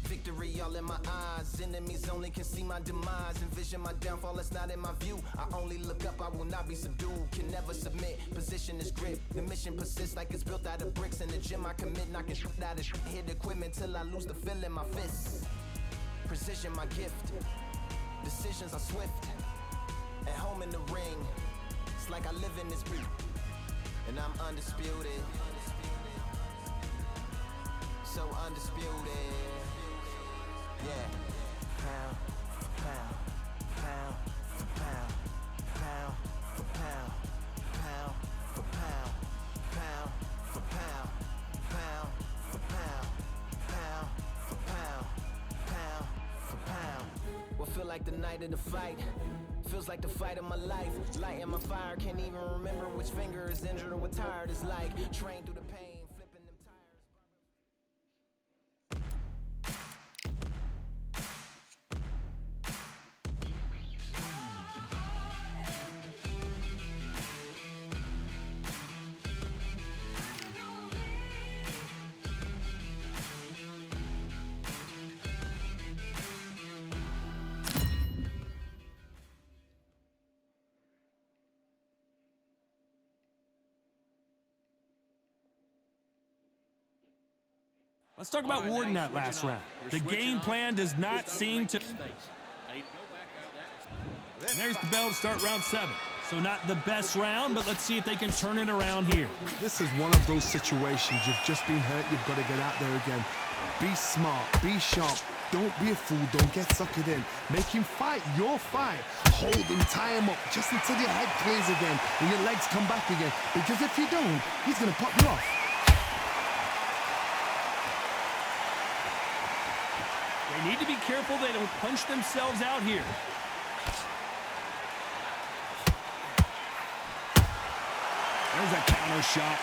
Victory all in my eyes, enemies only can see my demise. Envision my downfall, it's not in my view. I only look up, I will not be subdued. Can never submit, position is grip. The mission persists like it's built out of bricks. In the gym I commit, knocking shit out of shit. Hit equipment till I lose the feel in my fists. Precision my gift, decisions are swift. At home in the ring, it's like I live in this beat. And I'm undisputed, so undisputed. Yeah, pound for pound, pound for pound, pound for pound, pound for pound, pound for pound, pound for pound, pound for pound, pound for pound. What feel like the night of the fight? Feels like the fight of my life. Lighting my fire, can't even remember which finger is injured or what tired is like. Train through the pain, flipping them tires. Let's talk about Warden that last round. The game plan does not seem to... And there's the bell to start round 7. So not the best round, but let's see if they can turn it around here. This is one of those situations. You've just been hurt. You've got to get out there again. Be smart. Be sharp. Don't be a fool. Don't get suckered in. Make him fight your fight. Hold him, tie him up, just until your head clears again and your legs come back again. Because if you don't, he's going to pop you off. They need to be careful they don't punch themselves out here. There's a counter shot.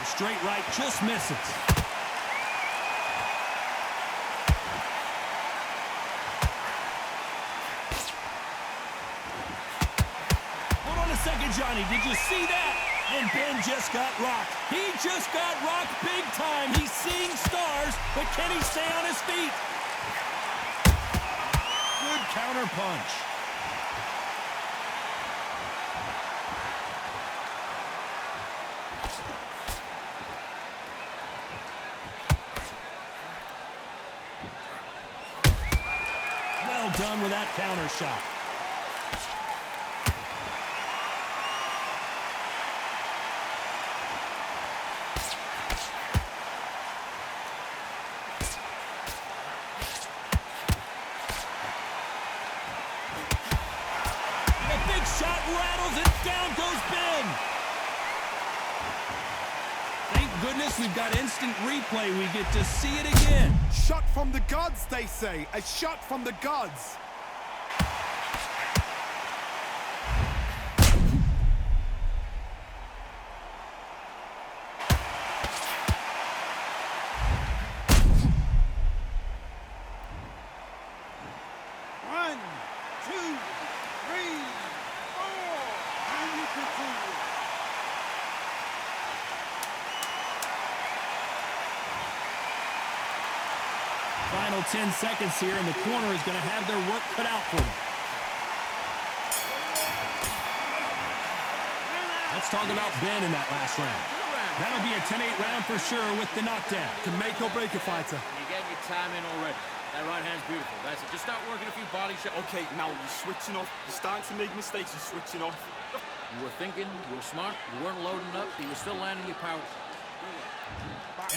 The straight right just misses. Hold on a second, Johnny. Did you see that? And Ben just got rocked. He just got rocked big time. He's seeing stars, but can he stay on his feet? Good counter punch. Well done with that counter shot. Shot rattles it, down goes Ben. Thank goodness we've got instant replay. We get to see it again. Shot from the gods, they say. A shot from the gods. One, two, three. Final 10 seconds here, and the corner is going to have their work cut out for them. Let's talk about Ben in that last round. That'll be a 10-8 round for sure with the knockdown. Can make or break a fighter. You get your time in already. That right hand's beautiful. That's it. Just start working a few body shots. Okay, now you're switching off. You're starting to make mistakes. You're switching off. You were thinking, you were smart, you weren't loading up, you were still landing your power.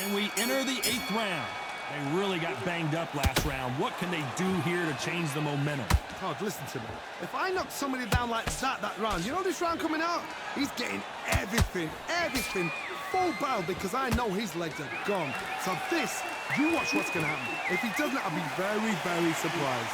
And we enter the 8th round. They really got banged up last round. What can they do here to change the momentum? Oh, listen to me. If I knock somebody down like that round, you know this round coming out? He's getting everything, full barrel, because I know his legs are gone. So this, you watch what's going to happen. If he doesn't, I'll be very, very surprised.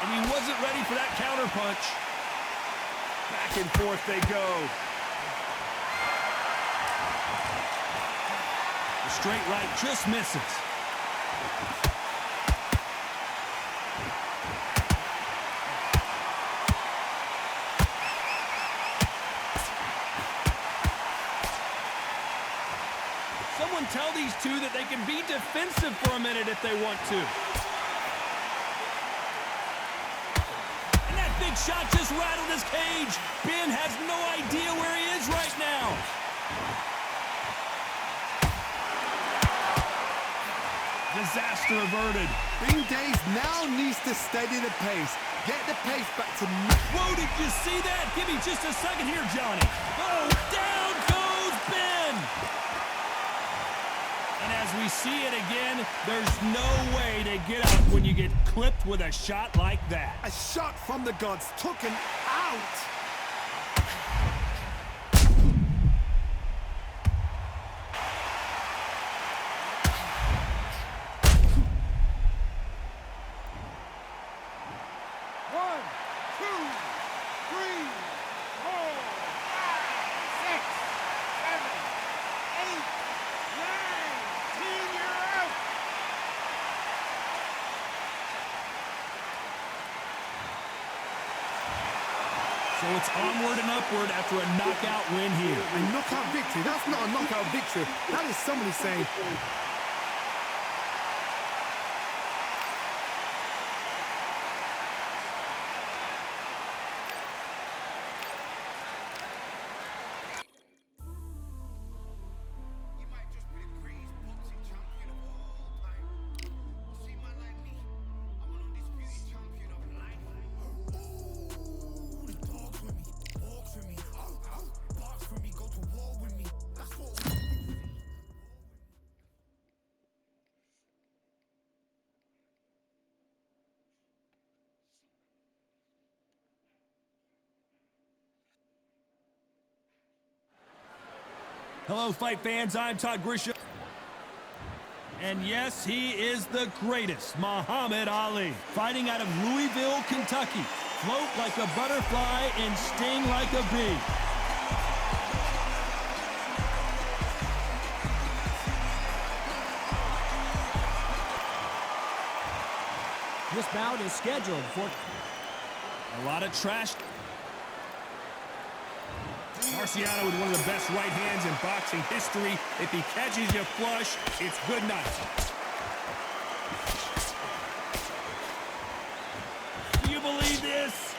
And he wasn't ready for that counter punch. Back and forth they go. The Straight right just misses. Someone tell these two that they can be defensive for a minute if they want to. And that big shot just rattled his cage. Ben has no idea where he is right now. Disaster averted. Bing Days now needs to steady the pace. Get the pace back to... Whoa, did you see that? Give me just a second here, Johnny. Oh, down goes Ben. And as we see it again, there's no way to get up when you get clipped with a shot like that. A shot from the gods took him out. So it's onward and upward after a knockout win here. A knockout victory? That's not a knockout victory. That is somebody saying... Hello, fight fans. I'm Todd Grisham. And yes, he is the greatest, Muhammad Ali. Fighting out of Louisville, Kentucky. Float like a butterfly and sting like a bee. This bout is scheduled for... A lot of trash. Marciano with one of the best right hands in boxing history. If he catches you flush, it's good night. Do you believe this?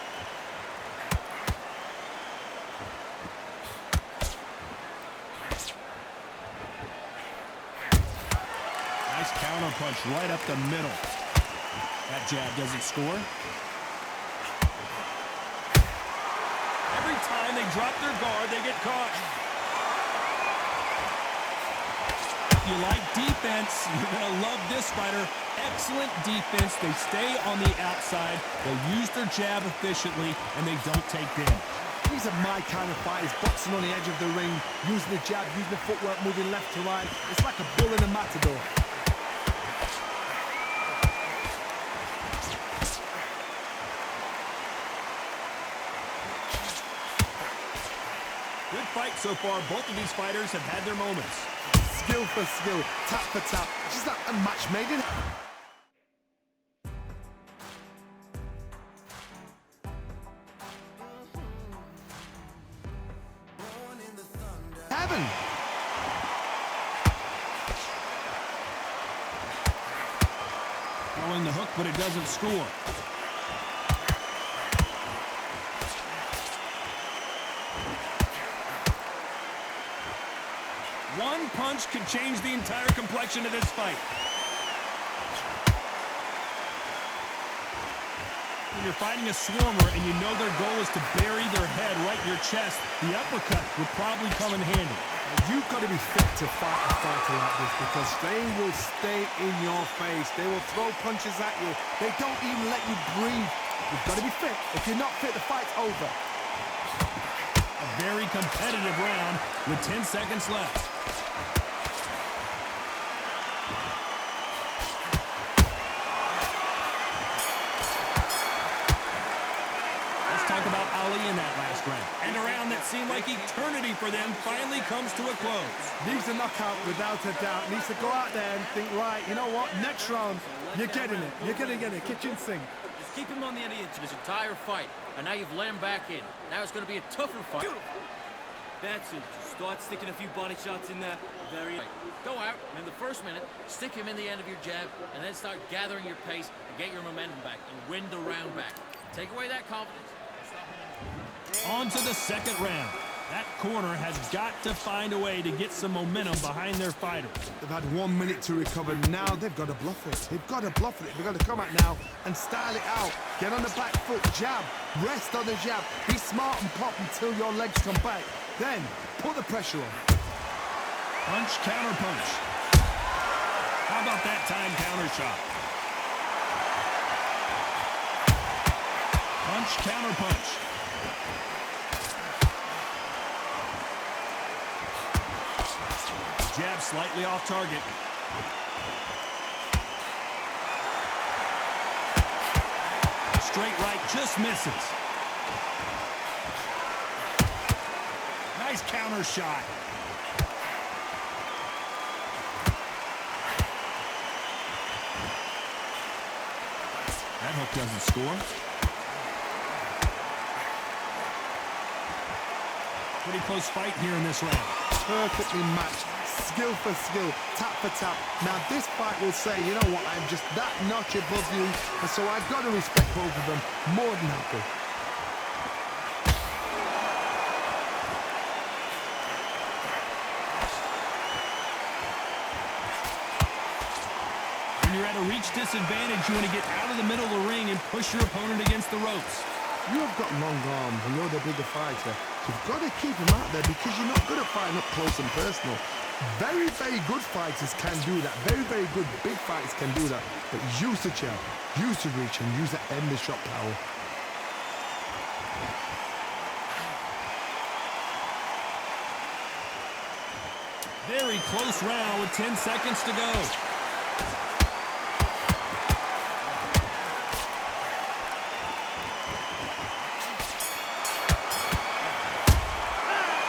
Nice counter punch right up the middle. That jab doesn't score. Every time they drop their guard, they get caught. If you like defense, you're going to love this fighter. Excellent defense. They stay on the outside. They use their jab efficiently, and they don't take damage. These are my kind of fighters, boxing on the edge of the ring, using the jab, using the footwork, moving left to right. It's like a bull in a matador. Good fight so far. Both of these fighters have had their moments. Skill for skill, tap for tap. Just like a match made in... heaven. Throwing the hook, but it doesn't score. One punch could change the entire complexion of this fight. When you're fighting a swarmer and you know their goal is to bury their head right in your chest, the uppercut would probably come in handy. You've got to be fit to fight a fighter like this because they will stay in your face. They will throw punches at you. They don't even let you breathe. You've got to be fit. If you're not fit, the fight's over. A very competitive round with 10 seconds left. Let's talk about Ali in that last round. And around it seemed like eternity for them finally comes to a close. Needs a knockout without a doubt. Needs to go out there and think, right, you know what? Next round, you're getting it. You're going to get it. Kitchen sink. Just keep him on the end of this entire fight. And now you've let him back in. Now it's going to be a tougher fight. That's it. Start sticking a few body shots in there. Go out, and in the first minute, stick him in the end of your jab, and then start gathering your pace and get your momentum back and win the round back. Take away that confidence. On to the second round. That corner has got to find a way to get some momentum behind their fighter. They've had 1 minute to recover. Now they've got to bluff it. They've got to bluff it. They've got to come out now and style it out. Get on the back foot, jab, rest on the jab. Be smart and pop until your legs come back. Then put the pressure on. Punch, counter punch. How about that time counter shot? Punch, counter punch. Jab slightly off target. Straight right just misses. Nice counter shot. That hook doesn't score. Pretty close fight here in this round. Perfectly matched. Skill for skill, tap for tap. Now this fight will say, you know what, I'm just that notch above you, and so I've got to respect both of them more than happy. When you're at a reach disadvantage, you want to get out of the middle of the ring and push your opponent against the ropes. You have got long arms and you're the bigger fighter. You've got to keep them out there because you're not good at fighting up close and personal. Very, very good fighters can do that. Very, very good big fighters can do that. But use the jab, use the reach, and use that endless shot power. Very close round with 10 seconds to go.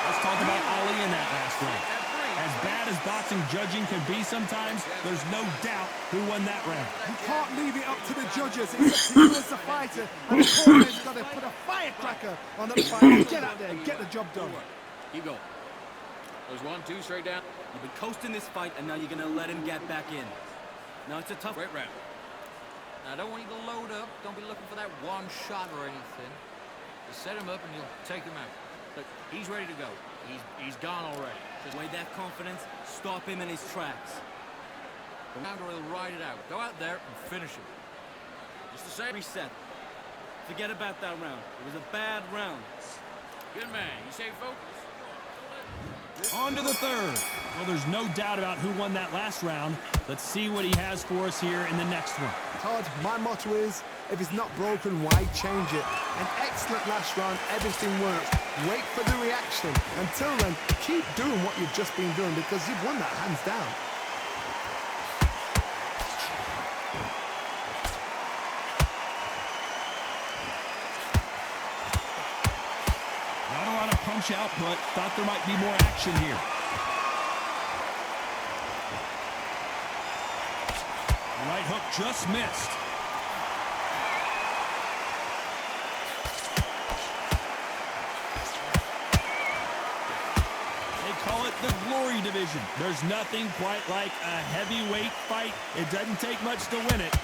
Let's talk about Ali in that last round. As bad as boxing judging can be sometimes, there's no doubt who won that round. You can't leave it up to the judges. It's up to you as the fighter. And the corner's got to put a firecracker on the fight. Get out there and get the job done. Keep going. There's 1, 2, straight down. You've been coasting this fight, and now you're going to let him get back in. Now it's a tough Great round. Now, I don't want you to load up. Don't be looking for that one shot or anything. Just set him up, and you'll take him out. Look, he's ready to go. He's gone already. Just With that confidence, stop him in his tracks. go down or he'll ride it out. Go out there and finish him. Just the same. Reset. Forget about that round. It was a bad round. Good man. You stay focused. On to the third. Well, there's no doubt about who won that last round. Let's see what he has for us here in the next one. Todd, my motto is, if it's not broken, why change it? An excellent last round, everything works. Wait for the reaction. Until then, keep doing what you've just been doing because you've won that hands down. Not a lot of punch output. Thought there might be more action here. The right hook just missed. They call it the glory division. There's nothing quite like a heavyweight fight. It doesn't take much to win it.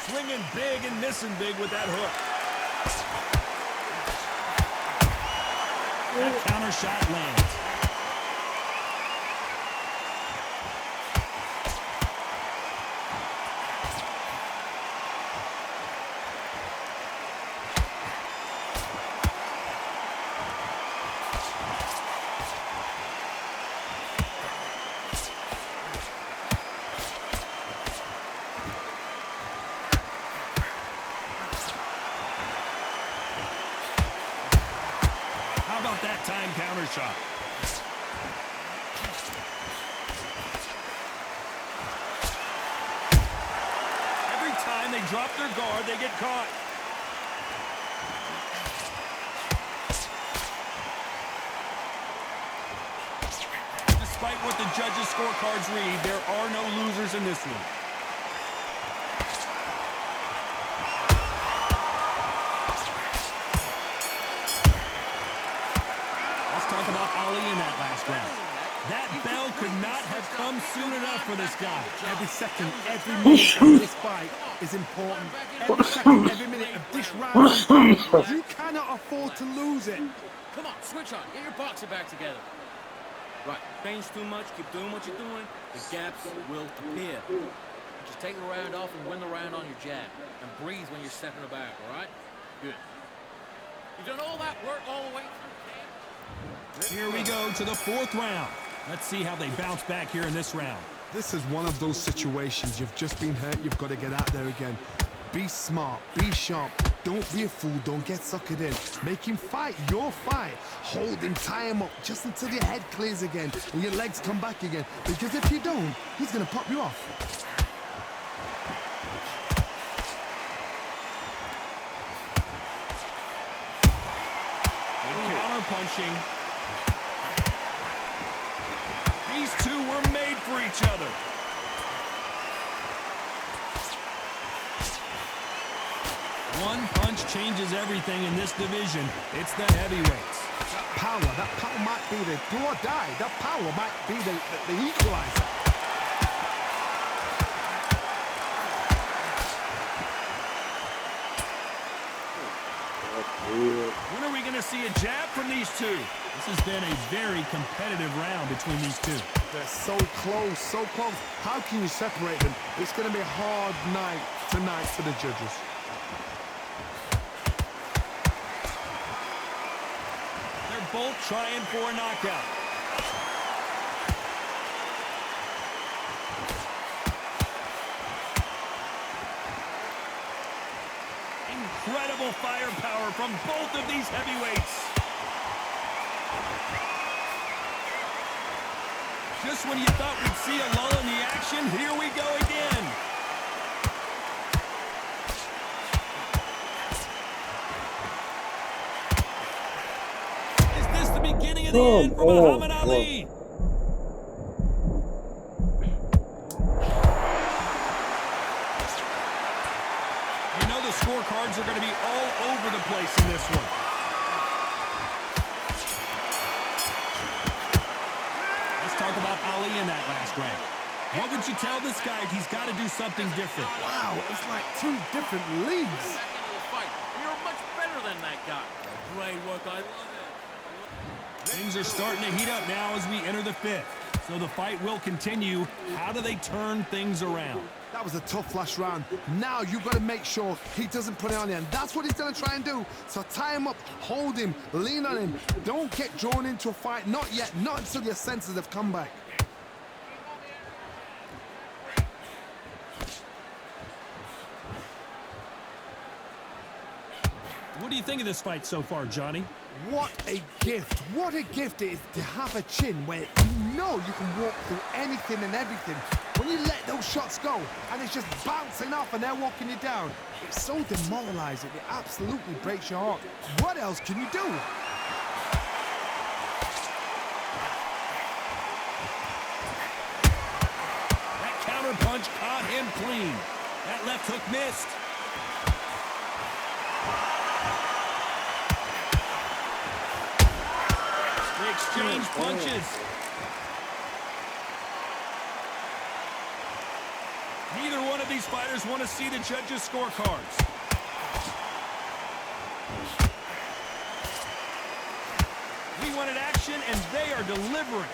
Swinging big and missing big with that hook. That counter shot lands. How about that time counter shot? Every time they drop their guard, they get caught. despite what the judges' scorecards read, there are no losers in this one. Let's talk about Ali in that last round. That bell could not have come soon enough for this guy. Every second, every minute of this fight is important. Every second, every minute of this round is important. You cannot afford to lose it. Come on, switch on. Get your boxing back together. Right, change too much, keep doing what you're doing, the gaps will appear. Just take the round off and win the round on your jab. And breathe when you're stepping back, all right? Good. You've done all that work all the way through. Here we go to the fourth round. Let's see how they bounce back here in this round. This is one of those situations. You've just been hurt. You've got to get out there again. Be smart. Be sharp. Don't be a fool. Don't get suckered in. Make him fight your fight. Hold him. Tie him up just until your head clears again and your legs come back again. Because if you don't, he's going to pop you off. Counter punching. These two were made for each other. One punch changes everything in this division. It's the heavyweights. That power might be the do or die. That power might be the equalizer. When are we going to see a jab from these two? This has been a very competitive round between these two. They're so close, so close. How can you separate them? It's going to be a hard night tonight for the judges. They're both trying for a knockout. Incredible firepower from both of these heavyweights. Just when you thought we'd see a lull in the action, here we go again. Is this the beginning of the end for Muhammad Ali? You know the scorecards are going to be all over the place in this one. Let's talk about Ali in that last round. What would you tell this guy if he's got to do something different? Wow, it's like two different leagues. Back into the fight. You're much better than that guy. Great work, I love it. Things are starting to heat up now as we enter the fifth. So the fight will continue. How do they turn things around? That was a tough last round. Now you've got to make sure he doesn't put it on you, and that's what he's going to try and do. So tie him up, hold him, lean on him. Don't get drawn into a fight. Not yet. Not until your senses have come back. What do you think of this fight so far, Johnny? What a gift. What a gift it is to have a chin where you know you can walk through anything and everything. When you let those shots go and it's just bouncing off and they're walking you down, it's so demoralizing. It absolutely breaks your heart. What else can you do? That counter punch caught him clean. That left hook missed. They exchange punches. Neither one of these fighters want to see the judges' scorecards. We wanted action, and they are delivering.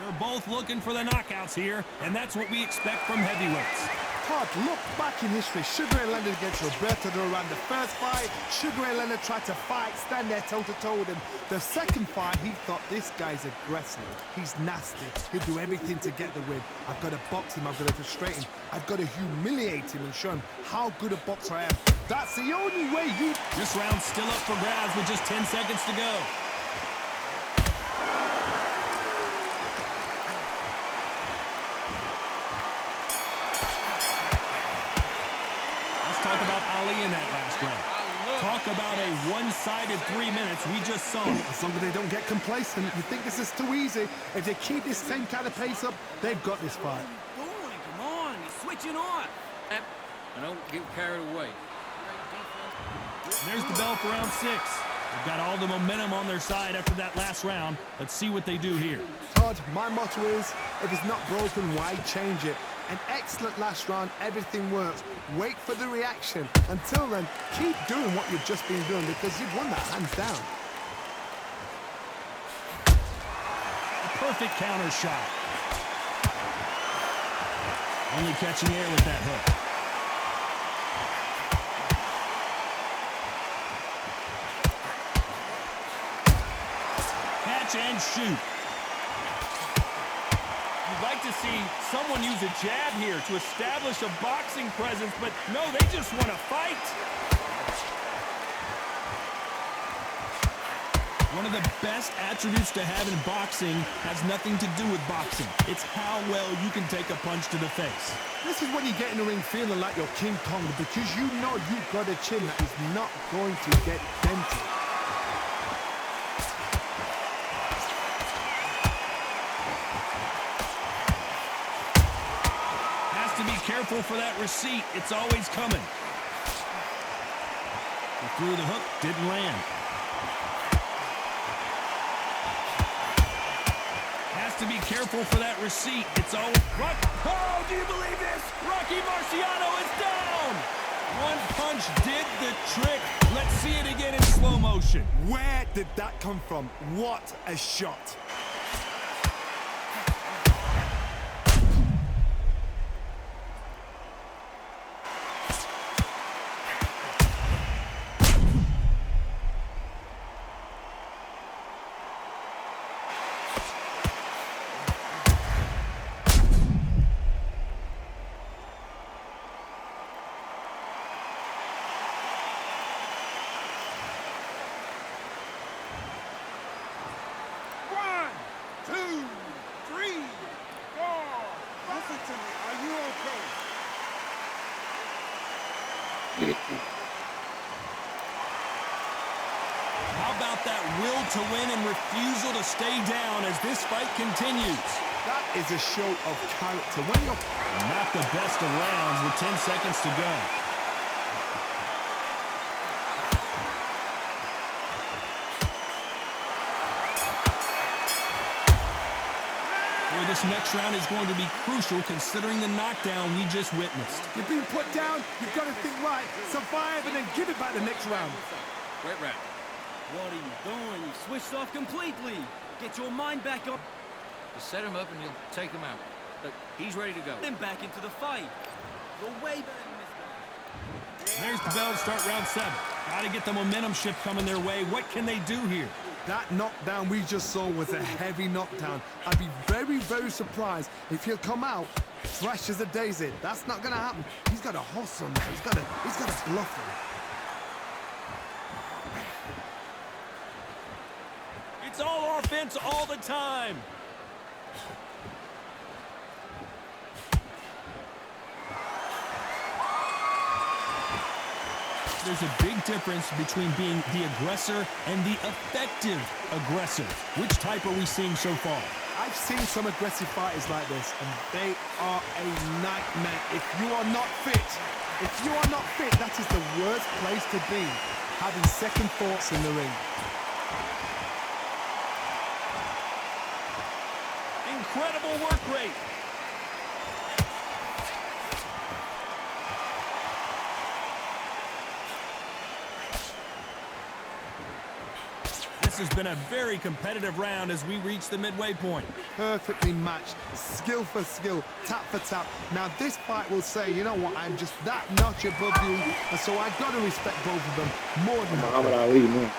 They're both looking for the knockouts here, and that's what we expect from heavyweights. Todd, look back in history. Sugar Ray Leonard against Roberto Duran. The first fight, Sugar Ray Leonard tried to fight, stand there toe-to-toe with him. The second fight, he thought, this guy's aggressive. He's nasty. He'll do everything to get the win. I've got to box him. I've got to frustrate him. I've got to humiliate him and show him how good a boxer I am. That's the only way you... This round's still up for grabs with just 10 seconds to go. Talk about a one-sided 3 minutes. We just saw it. As long as they don't get complacent, you think this is too easy. If they keep this same kind of pace up, they've got this fight. Come on, you're switching on. And don't get carried away. And there's the bell for round 6. They've got all the momentum on their side after that last round. Let's see what they do here. Todd, my motto is, if it's not broken, why change it? An excellent last round, everything works. Wait for the reaction. Until then, keep doing what you've just been doing because you've won that hands down. A perfect counter shot. Only catching air with that hook. Catch and shoot. You'd like to see someone use a jab here to establish a boxing presence, but no, they just want to fight. One of the best attributes to have in boxing has nothing to do with boxing. It's how well you can take a punch to the face. This is when you get in the ring feeling like you're King Kong because you know you've got a chin that is not going to get dented. Careful for that receipt. It's always coming. He threw the hook, didn't land. Has to be careful for that receipt. It's always... Oh, do you believe this? Rocky Marciano is down. One punch did the trick. Let's see it again in slow motion. Where did that come from? What a shot. How about that will to win and refusal to stay down as this fight continues? That is a show of character. When you're not the best of rounds with 10 seconds to go. Boy, this next round is going to be crucial considering the knockdown we just witnessed. You've been put down, you've got to think right, survive, and then give it back the next round. Great round. What are you doing? You switched off completely. Get your mind back up. Just set him up and you'll take him out. Look, he's ready to go. Then back into the fight. You're way better than this guy. There's the bell to start round 7. Got to get the momentum shift coming their way. What can they do here? That knockdown we just saw was a heavy knockdown. I'd be very, very surprised if he'll come out fresh as a daisy. That's not going to happen. He's got a hustle on there. He's got a bluff him. It's all offense all the time. There's a big difference between being the aggressor and the effective aggressor. Which type are we seeing so far? I've seen some aggressive fighters like this, and they are a nightmare. If you are not fit, that is the worst place to be, having second thoughts in the ring. Incredible work rate. This has been a very competitive round as we reach the midway point. Perfectly matched, skill for skill, tap for tap. Now this fight will say, you know what, I'm just that notch above you, and so I've got to respect both of them more than Muhammad Ali, man.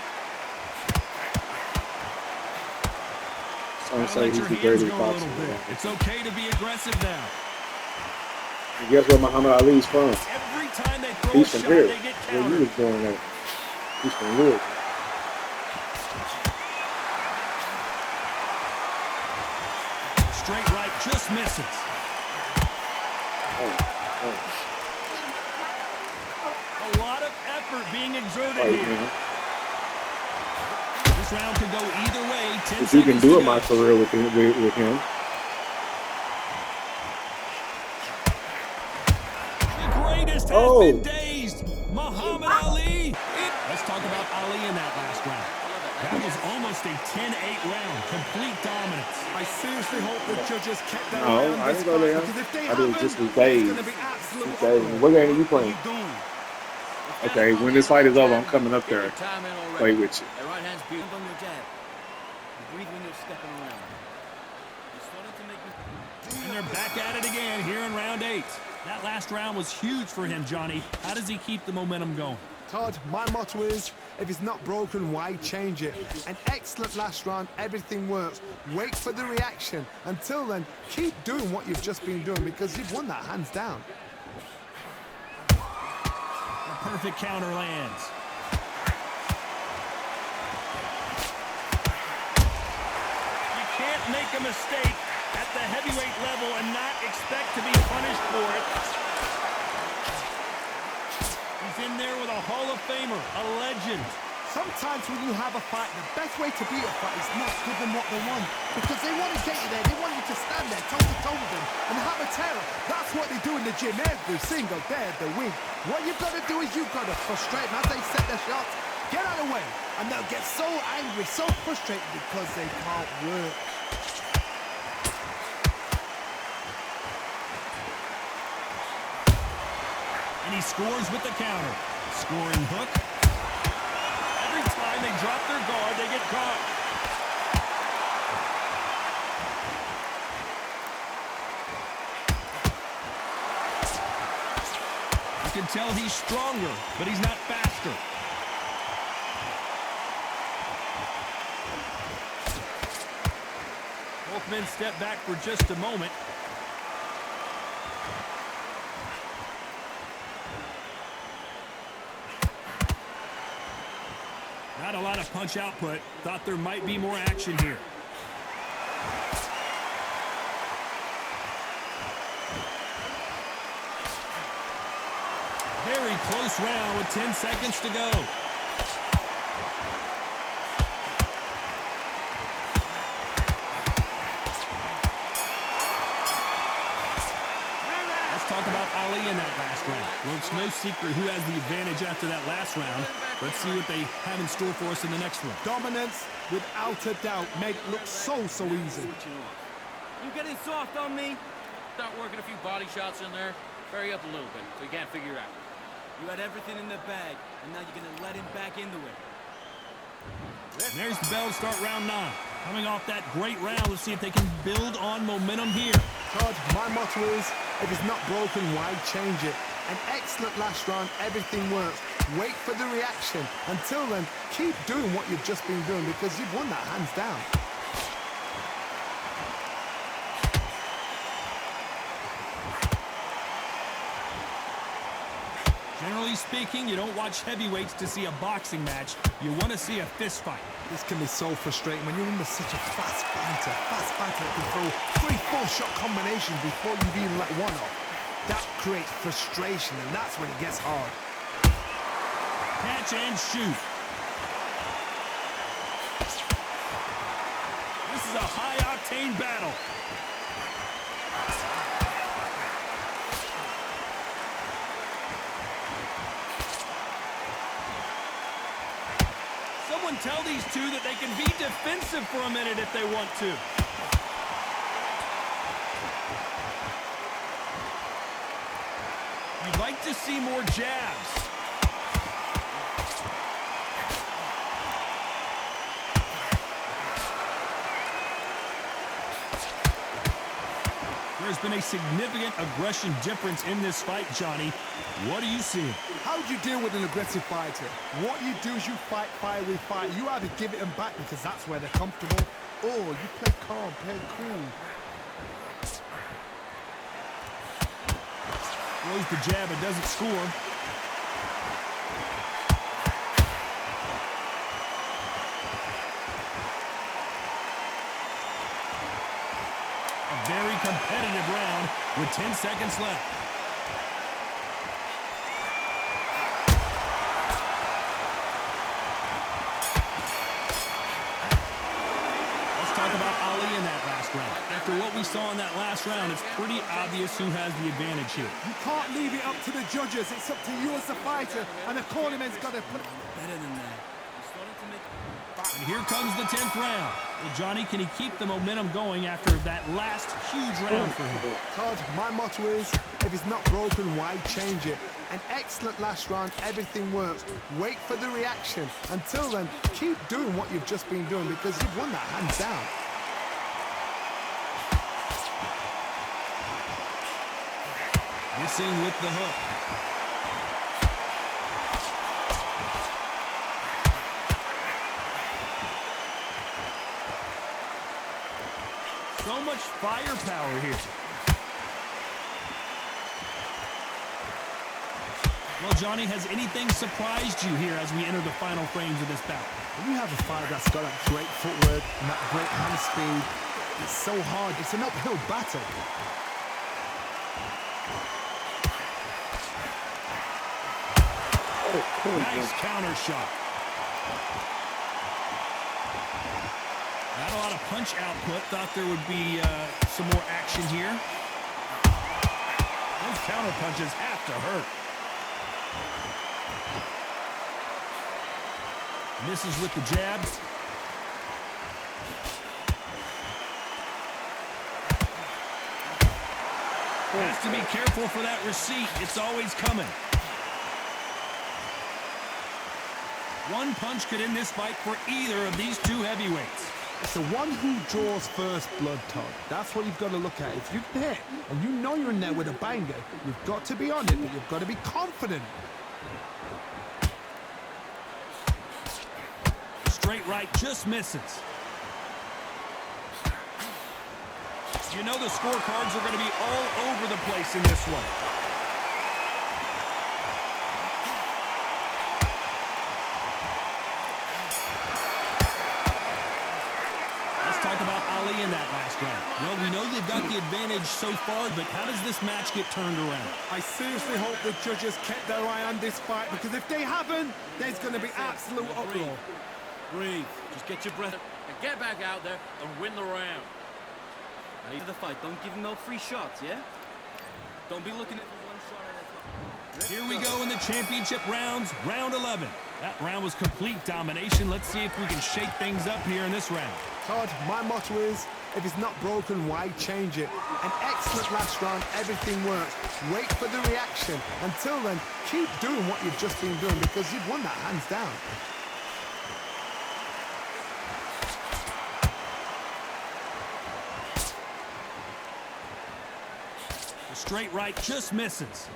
Some say he's the greatest boxer. It's okay to be aggressive now. And guess where Muhammad Ali's from? Every time they throw He's a from shot, here. they get Where countered. you was born at. He's from Louisville. Straight right, just misses. A lot of effort being exerted Like, here. man, This round could go either way. 10 if you can seconds do to it, my go. career with him. The greatest has Oh. been dazed. Muhammad Ali. Let's talk about Ali in that last round. That was almost a 10-8 round. Complete dominance. I seriously hope the judges kept their No, eye on I this didn't go fight, there. because if they I haven't, just was it's dazed. going to be absolute Just dazed. uproar. What game are you What are playing? you doing? Okay, when this fight is over, I'm coming up Get there. your time in already. Play with you. That right hand's Hand beautiful. on your jab. You breathe when you're stepping around. You're starting to make me... And they're back at it again here in round 8. That last round was huge for him, Johnny. How does he keep the momentum going? Todd, my motto is, if it's not broken, why change it? An excellent last round, everything works. Wait for the reaction. Until then, keep doing what you've just been doing, because you've won that hands down. A perfect counter lands. You can't make a mistake at the heavyweight level and not expect to be punished for it. He's in there with a Hall of Famer, a legend. Sometimes when you have a fight, the best way to beat a fight is not give them what they want. Because they want to get you there. They want you to stand there toe-to-toe with them and have a terror. That's what they do in the gym every single day of the week. What you've got to do is you've got to frustrate them as they set their shots. Get out of the way. And they'll get so angry, so frustrated because they can't work. And he scores with the counter. Scoring hook. Every time they drop their guard, they get caught. You can tell he's stronger, but he's not faster. Both men step back for just a moment. Not a lot of punch output. Thought there might be more action here. Very close round with 10 seconds to go. Let's talk about Ali in that last round. Well, it's no secret who has the advantage after that last round. Let's see what they have in store for us in the next one. Dominance, without a doubt, made it look so easy. You getting soft on me? Start working a few body shots in there. Vary up a little bit so you can't figure out. You had everything in the bag, and now you're going to let him back into it. And there's the bell to start round 9. Coming off that great round, let's see if they can build on momentum here. Todd, my motto is, if it's not broken, why change it? An excellent last round, everything works. Wait for the reaction. Until then, keep doing what you've just been doing, because you've won that hands down. Generally speaking, you don't watch heavyweights to see a boxing match. You want to see a fist fight. This can be so frustrating when you're under such a fast fighter that can throw 3-4 shot combinations before you've even let one off. That creates frustration, and that's when it gets hard. Catch and shoot. This is a high-octane battle. Someone tell these two that they can be defensive for a minute if they want to. You'd like to see more jabs. There's been a significant aggression difference in this fight, Johnny. What are you seeing? How do you deal with an aggressive fighter? What you do is you fight fire with fire. You either give it them back because that's where they're comfortable, or you play calm, play cool. Throws the jab, it doesn't score. A very competitive round with 10 seconds left. in that last round. After what we saw in that last round, it's pretty obvious who has the advantage here. You can't leave it up to the judges. It's up to you as the fighter, and the cornerman's got to put it. Better than that. He's starting to make... And here comes the 10th round. Well, Johnny, can he keep the momentum going after that last huge round for him? Todd, my motto is, if it's not broken, why change it? An excellent last round, everything works. Wait for the reaction. Until then, keep doing what you've just been doing because you've won that hands down. Missing with the hook. So much firepower here. Well, Johnny, has anything surprised you here as we enter the final frames of this bout? When you have a fighter that's got that great footwork and that great hand speed, it's so hard. It's an uphill battle. Nice counter shot. Not a lot of punch output. Thought there would be some more action here. Those counter punches have to hurt. Misses with the jabs. Has to be careful for that receipt. It's always coming. One punch could end this fight for either of these two heavyweights. It's the one who draws first blood, Todd. That's what you've got to look at. If you can hit and you know you're in there with a banger, you've got to be on it, but you've got to be confident. Straight right just misses. You know the scorecards are going to be all over the place in this one. Let's talk about Ali in that last round. Well, we know they've got the advantage so far, but how does this match get turned around? I seriously hope the judges kept their eye on this fight because if they haven't, there's going to be absolute uproar. Breathe. Just get your breath. And get back out there and win the round. After the fight, don't give him no free shots, yeah? Don't be looking at one shot at a time. Here we go in the championship rounds, round 11. That round was complete domination. Let's see if we can shake things up here in this round. Todd, my motto is, if it's not broken, why change it? An excellent last round, everything works. Wait for the reaction. Until then, keep doing what you've just been doing because you've won that hands down. The straight right just misses.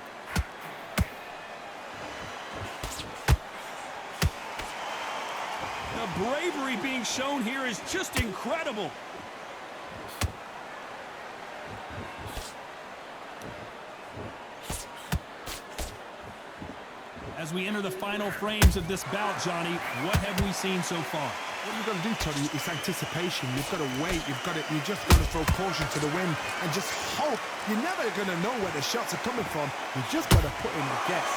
The bravery being shown here is just incredible. As we enter the final frames of this bout, Johnny, what have we seen so far? What you've got to do, Toddy, is anticipation. You've got to wait. You just got to throw caution to the wind and just hope. You're never going to know where the shots are coming from. You just got to put in a guess.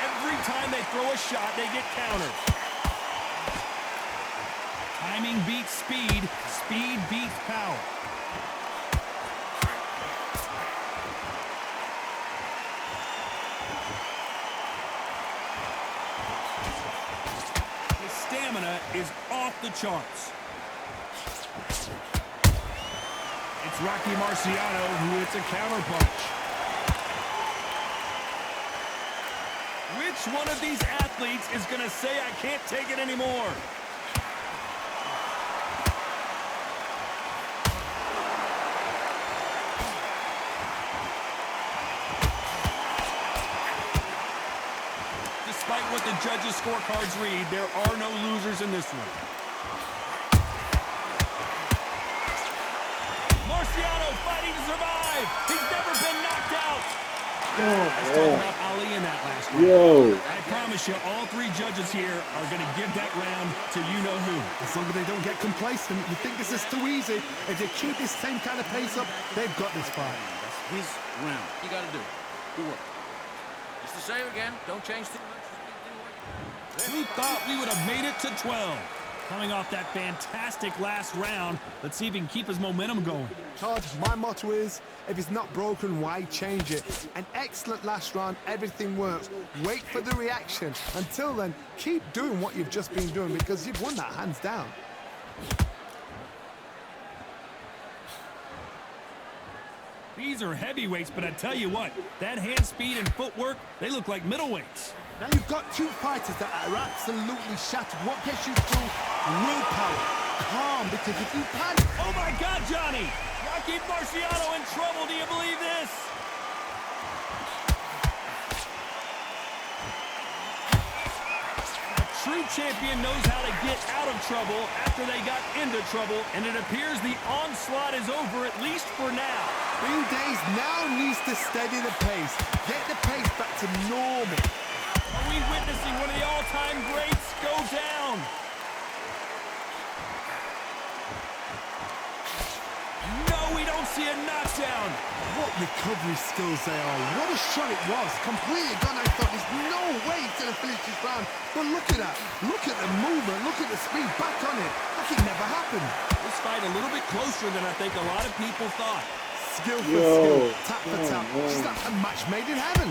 Every time they throw a shot, they get countered. Timing beats speed. Speed beats power. Stamina is off the charts. It's Rocky Marciano who hits a counterpunch. Which one of these athletes is going to say, I can't take it anymore? Despite what the judges' scorecards read, there are no losers in this one. Marciano fighting to survive. He's never been knocked out. Let's talk about Ali in that last round. I promise you, all three judges here are going to give that round to you-know-who. As long as they don't get complacent, you think this is too easy. If they keep this same kind of pace up, they've got this fight. That's his round. You got to do work. Just the same again. Don't change too much. Who thought we would have made it to 12? Coming off that fantastic last round, let's see if he can keep his momentum going. Todd, my motto is, if it's not broken, why change it? An excellent last round, everything works. Wait for the reaction. Until then, keep doing what you've just been doing because you've won that hands down. These are heavyweights, but I tell you what, that hand speed and footwork, they look like middleweights. Now you've got two fighters that are absolutely shattered. What gets you through? Willpower. Calm, because if you panic... Oh my God, Johnny! Rocky Marciano in trouble, do you believe this? A true champion knows how to get out of trouble after they got into trouble, and it appears the onslaught is over, at least for now. Green Days now needs to steady the pace. Get the pace back to normal. Are we witnessing one of the all-time greats go down? No, we don't see a knockdown. What recovery skills they are. What a shot it was. Completely gone. I thought there's no way he's going to finish this round. But look at that. Look at the movement. Look at the speed. Back on it. Like it never happened. This fight a little bit closer than I think a lot of people thought. Skill for skill. Tap for tap. She's like a match made in heaven.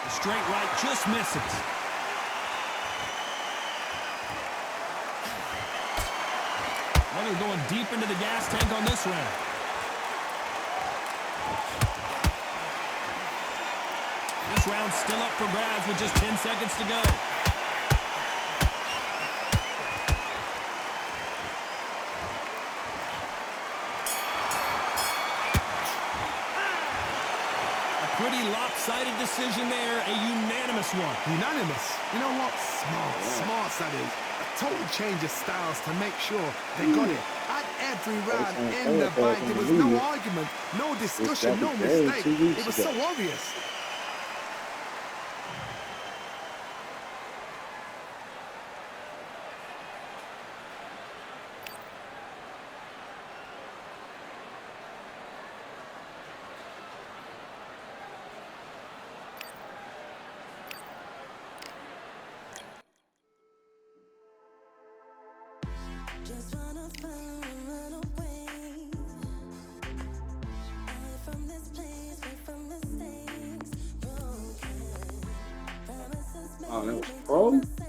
The straight right just misses. Well, they're going deep into the gas tank on this round. This round's still up for grabs with just 10 seconds to go. Pretty lopsided decision there, a unanimous one. Unanimous. You know what? Smart. Smart, that is. A total change of styles to make sure they got it. At every round in the fight, there was no argument, no discussion, no mistake. It was so obvious. Just wanna find and run away. Away from this place, away from mistakes. Broken promises made. Oh, that was pro?